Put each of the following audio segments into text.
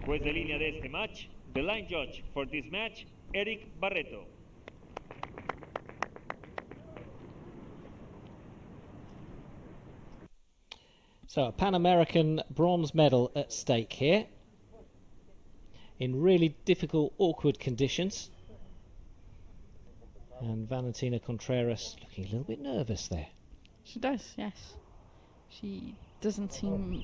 Juez de línea de este match, the line judge for this match, Eric Barreto. So a Pan American bronze medal at stake here in really difficult, awkward conditions. And Valentina Contreras looking a little bit nervous there. She does, yes. She doesn't seem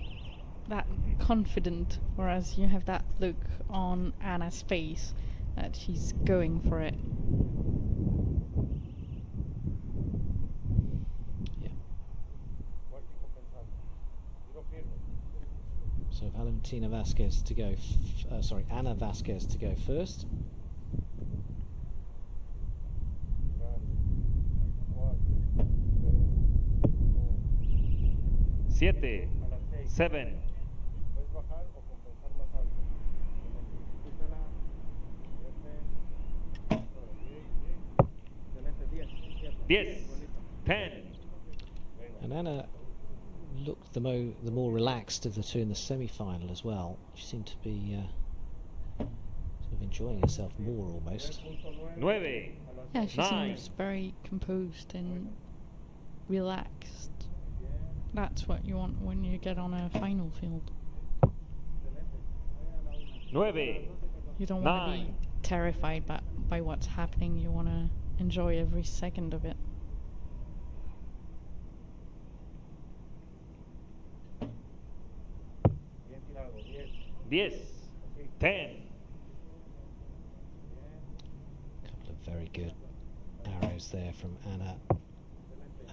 that confident, whereas you have that look on Anna's face that she's going for it. So Valentina Vasquez to go, Ana Vasquez to go first. Siete, 7. 10. 10. And Anna looked the more relaxed of the two in the semi-final as well. She seemed to be sort of enjoying herself more almost. 9. Yeah, she seems very composed and relaxed. That's what you want when you get on a final field. 9. You don't want to be terrified by what's happening. You want to enjoy every second of it. 10. 10. Couple of very good arrows there from Anna.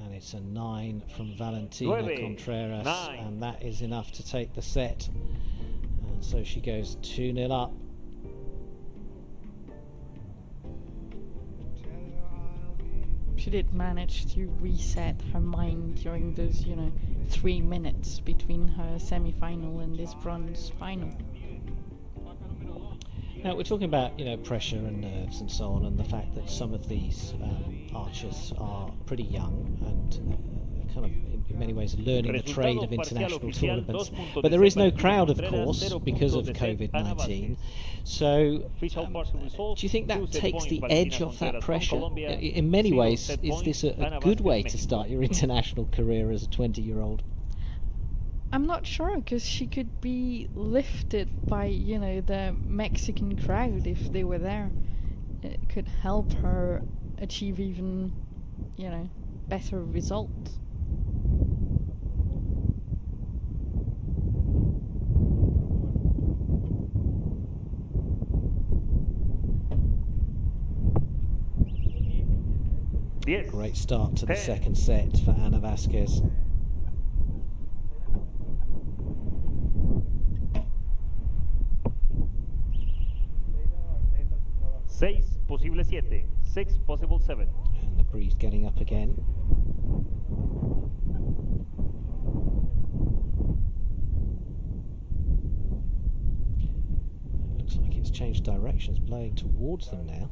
And it's a 9 from Valentina Contreras. 9. And that is enough to take the set. And so she goes 2-0 up. She did manage to reset her mind during those, 3 minutes between her semi-final and this bronze final. Now we're talking about pressure and nerves and so on, and the fact that some of these archers are pretty young and kind of in many ways learning the trade of international tournaments. But there is no crowd, of course, because of COVID-19. So do you think that takes the edge off that pressure? In many ways, is this a good way to start your international career as a 20-year-old? I'm not sure, because she could be lifted by, the Mexican crowd if they were there. It could help her achieve even, better results. Yes. Great start to the second set for Ana Vasquez. 6, possible 7. 6, possible 7. And the breeze getting up again. Looks like it's changed directions, blowing towards them now.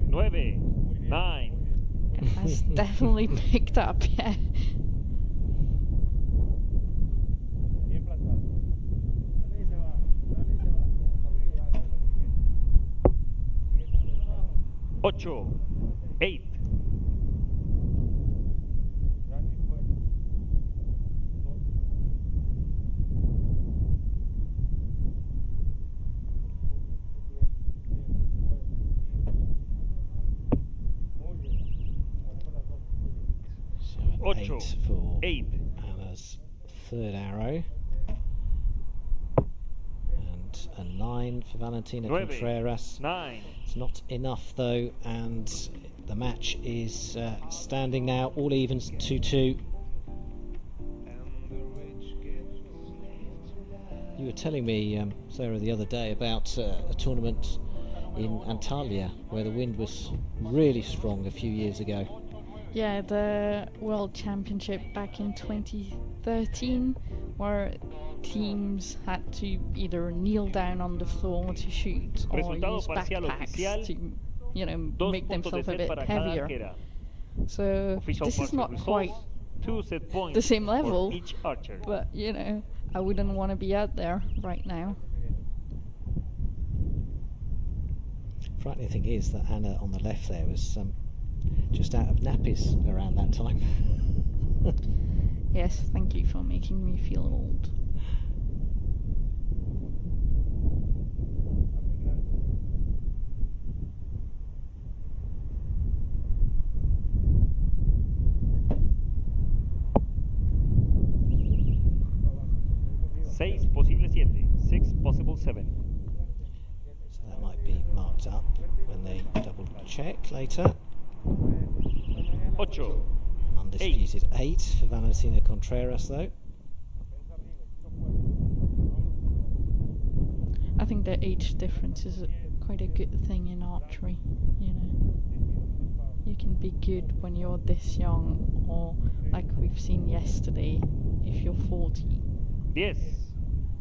9. 9. It has definitely picked up, yeah. 8. 8. 8 for Anna's third arrow. And a 9 for Valentina Contreras. 9. It's not enough though, and the match is standing now all evens, 2-2. You were telling me, Sarah, the other day about a tournament in Antalya where the wind was really strong a few years ago. Yeah, the World Championship back in 2013, where teams had to either kneel down on the floor to shoot or use backpacks to, make themselves a bit heavier. So this is not quite 2 set points the same level, for each archer. but you know, I wouldn't want to be out there right now. Frightening thing is that Anna on the left there was just out of nappies around that time. Yes, thank you for making me feel old. Seis posible 7, 6 possible 7. So that might be marked up when they double check later. 8, Undisputed 8 for Valentina Contreras though. I think the age difference is quite a good thing in archery, you know. You can be good when you're this young, or like we've seen yesterday, if you're 40. 10,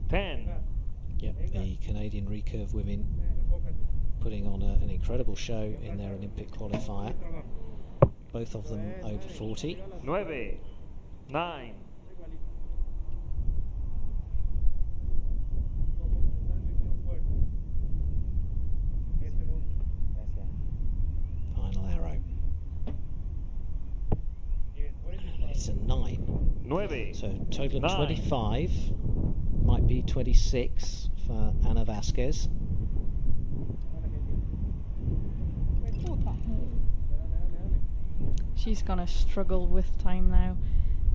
10. Yep, the Canadian recurve women putting on an incredible show in their Olympic qualifier. Both of them over 40. 9, 9. Final arrow. And it's a 9. 9. So total of 9. 25. Might be 26 for Ana Vasquez. She's gonna struggle with time now,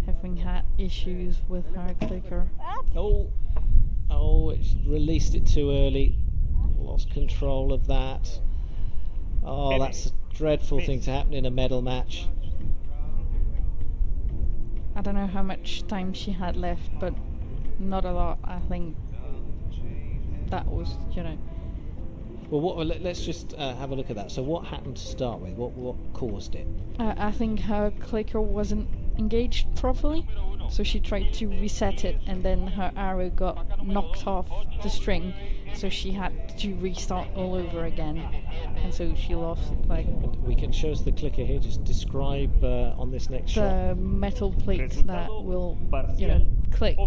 having had issues with her clicker. Oh, it's released it too early. Lost control of that. Oh, that's a dreadful thing to happen in a medal match. I don't know how much time she had left, but not a lot. I think that was, you know. Well, let's just have a look at that. So what happened to start with? What caused it? I think her clicker wasn't engaged properly, so she tried to reset it, and then her arrow got knocked off the string, so she had to restart all over again, and so she lost, like... And we can show us the clicker here. Just describe on this next shot. The metal plate that will, you know, click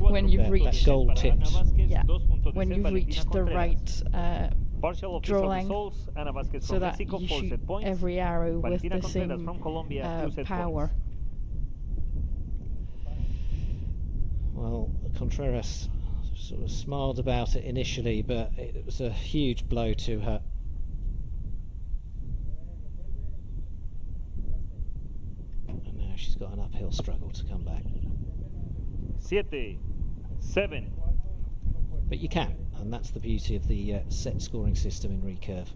when you've reached... That gold tipped. Yeah, when you've reached the right draw length, so that you shoot every arrow with the same power. Well, Contreras sort of smiled about it initially, but it was a huge blow to her. And now she's got an uphill struggle to come back. 7, 7. But you can, and that's the beauty of the set scoring system in recurve.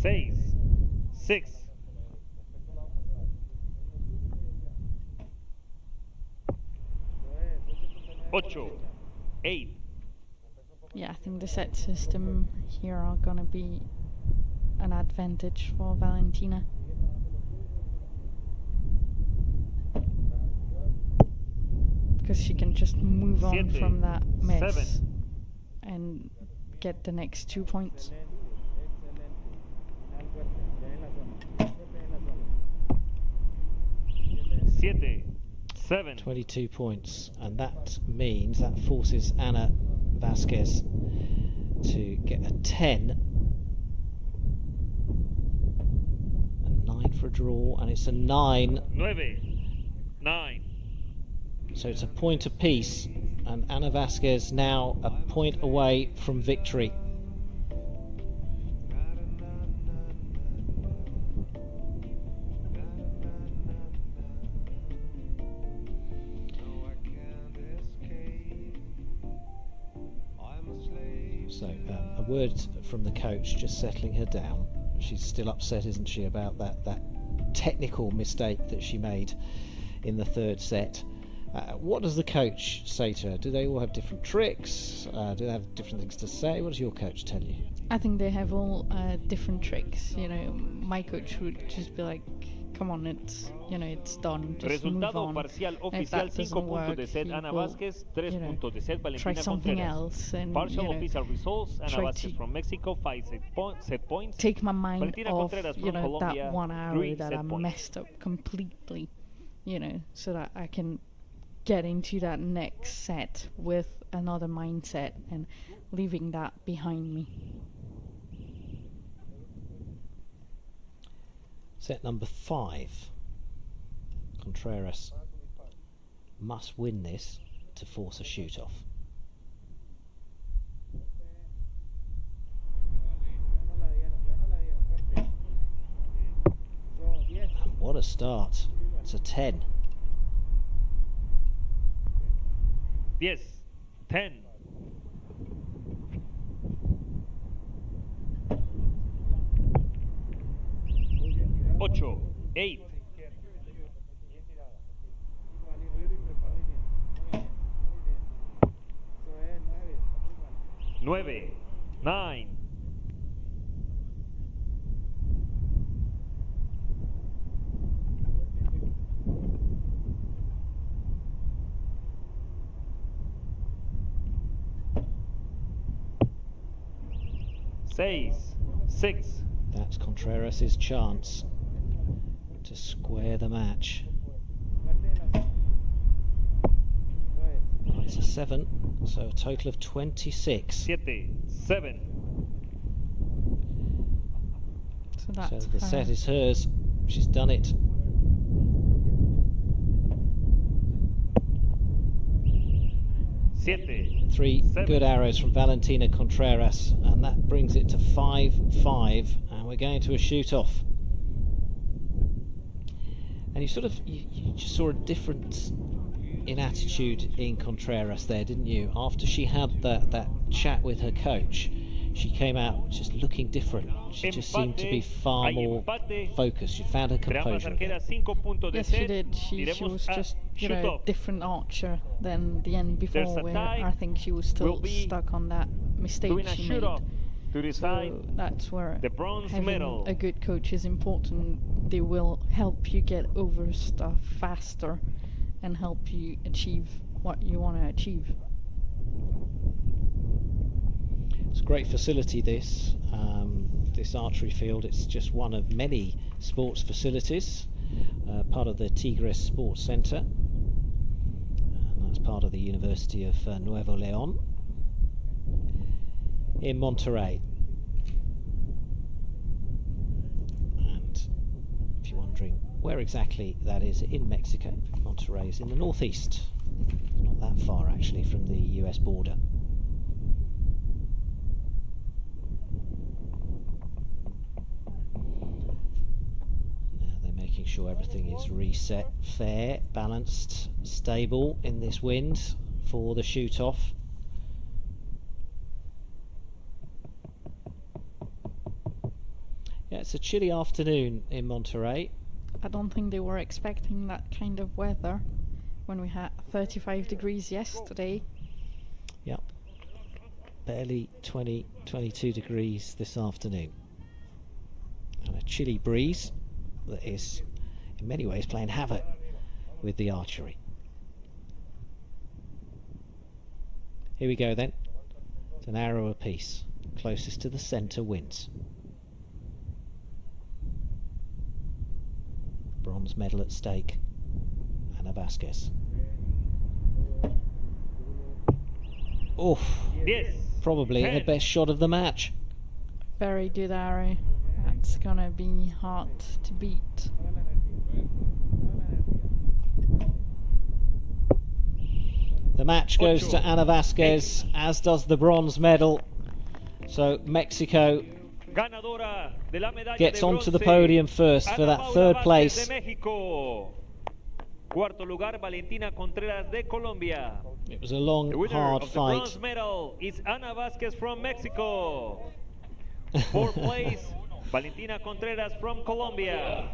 Seis, 6. 8, 8. Yeah, I think the set system here are gonna be an advantage for Valentina. Because she can just move on from that mess 7. and get the next 2 points. 7. 22 points, and that means that forces Ana Vasquez to get a 10, a 9 for a draw, and it's a 9. 9. So it's a point apiece, and Ana Vasquez now a point away from victory. So a word from the coach, just settling her down. She's still upset, isn't she, about that technical mistake that she made in the third set. What does the coach say to her? Do they all have different tricks? Do they have different things to say? What does your coach tell you? I think they have all different tricks. You know, my coach would just be like, come on, it's, you know, it's done. Just move Resultado on. parcial And if oficial that 5 doesn't puntos work, de set he Ana will, Vázquez, 3 you know, puntos de set try Valentina something Contreras. else and, Partial you know, official results, Ana try Vázquez to from Mexico, 5 set points. take my mind Valentina off, Contreras you from know, Colombia, that one arrow 3 that set I points. messed up completely, you know, so that I can get into that next set with another mindset and leaving that behind me. Set number 5. Contreras must win this to force a shoot-off. And what a start. It's a 10. Yes, 10. Ocho, 8. 9, 9. 6, 6. That's Contreras' chance to square the match. It's a 7, so a total of 26. 7. So that's So the her. set is hers. She's done it. Siete. 3 7. good arrows from Valentina Contreras, and that brings it to 5-5, and we're going to a shoot-off. And you sort of, you just saw a difference in attitude in Contreras there, didn't you? After she had that chat with her coach, she came out just looking different. She just seemed to be far more focused. She found her composure again. Yes, she did. She was just, you know, a different archer than the end before, where I think she was still stuck on that mistake she made. So that's where having a good coach is important. They will help you get over stuff faster and help you achieve what you want to achieve. It's a great facility, this archery field. It's just one of many sports facilities, part of the Tigres Sports Centre, and that's part of the University of Nuevo León in Monterrey. And if you're wondering where exactly that is, in Mexico, Monterrey is in the northeast, not that far actually from the US border. Making sure everything is reset, fair, balanced, stable in this wind for the shoot-off. Yeah, it's a chilly afternoon in Monterrey. I don't think they were expecting that kind of weather when we had 35 degrees yesterday. Yep, barely 22 degrees this afternoon. And a chilly breeze that is in many ways playing havoc with the archery. Here we go then. It's an arrow apiece. Closest to the centre wins. Bronze medal at stake. Ana Vázquez. Oof. Yes. Probably her best shot of the match. Very good arrow. That's gonna be hard to beat. The match goes to Ana Vázquez, as does the bronze medal. So Mexico gets onto the podium first for that third place. Cuarto lugar, Valentina Contreras de Colombia. It was a long, hard fight. The bronze medal is Ana Vázquez from Mexico. Fourth place, Valentina Contreras from Colombia.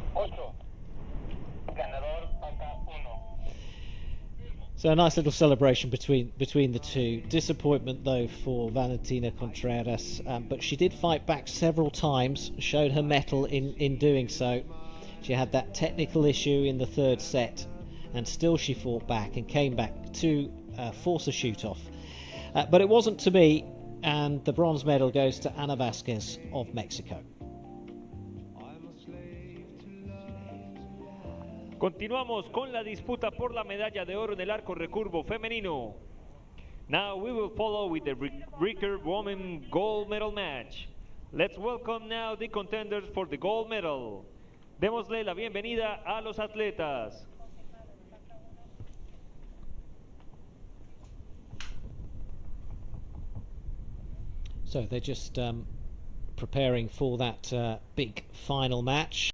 So a nice little celebration between the two. Disappointment though for Valentina Contreras, but she did fight back several times, showed her mettle in doing so. She had that technical issue in the third set, and still she fought back and came back to force a shoot-off. But it wasn't to be, and the bronze medal goes to Ana Vázquez of Mexico. Continuamos con la disputa por la medalla de oro en el arco recurvo femenino. Now we will follow with the recurve women gold medal match. Let's welcome now the contenders for the gold medal. Démosle la bienvenida a los atletas. So they're just preparing for that big final match.